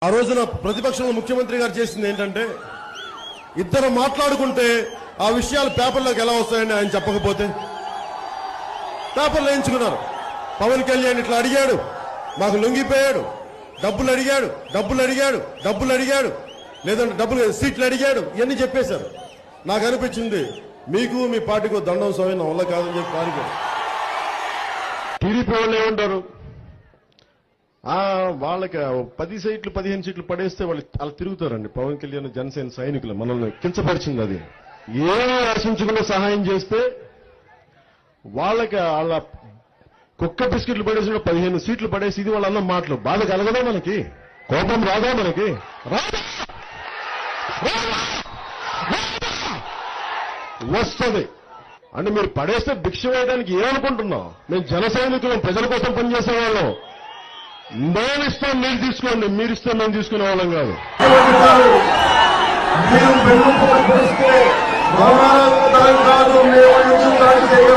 ఆ రోజున ప్రతిపక్షంలో ముఖ్యమంత్రి గారు చేసింది ఏంటంటే ఇద్దరు మాట్లాడుకుంటే ఆ విషయాలు పేపర్లోకి ఎలా వస్తాయని ఆయన చెప్పకపోతే పేపర్లు వేయించుకున్నారు. పవన్ కళ్యాణ్ ఇట్లా అడిగాడు, మాకు లొంగిపోయాడు, డబ్బులు అడిగాడు, లేదంటే డబ్బులు సీట్లు అడిగాడు, ఇవన్నీ చెప్పేశారు. నాకు అనిపించింది మీకు మీ పార్టీకి దండం స్వామి నా వల్ల కాదని చెప్పి పారిపోయారు. టీడీపీ వాళ్ళు ఏమంటారు, వాళ్ళకి 10 సీట్లు 15 సీట్లు పడేస్తే వాళ్ళు అలా తిరుగుతారండి. పవన్ కళ్యాణ్ జనసేన సైనికులు మనల్ని కించపరిచింది. అది ఏమీ ఆశించకుండా సహాయం చేస్తే వాళ్ళకి వాళ్ళ కుక్క బిస్కెట్లు పడేసి 15 సీట్లు పడేసి ఇది వాళ్ళ అన్న మాటలు బాధ కలగదా? మనకి కోపం రాదా? మనకి వస్తుంది. అంటే మీరు పడేస్తే భిక్ష వేయడానికి ఏమనుకుంటున్నాం? మేము జన సైనికులం, ప్రజల కోసం పనిచేసేవాళ్ళం. మేమిస్తాం మీరు తీసుకోండి, మీరిస్తే మేము తీసుకునే వాళ్ళం కాదు.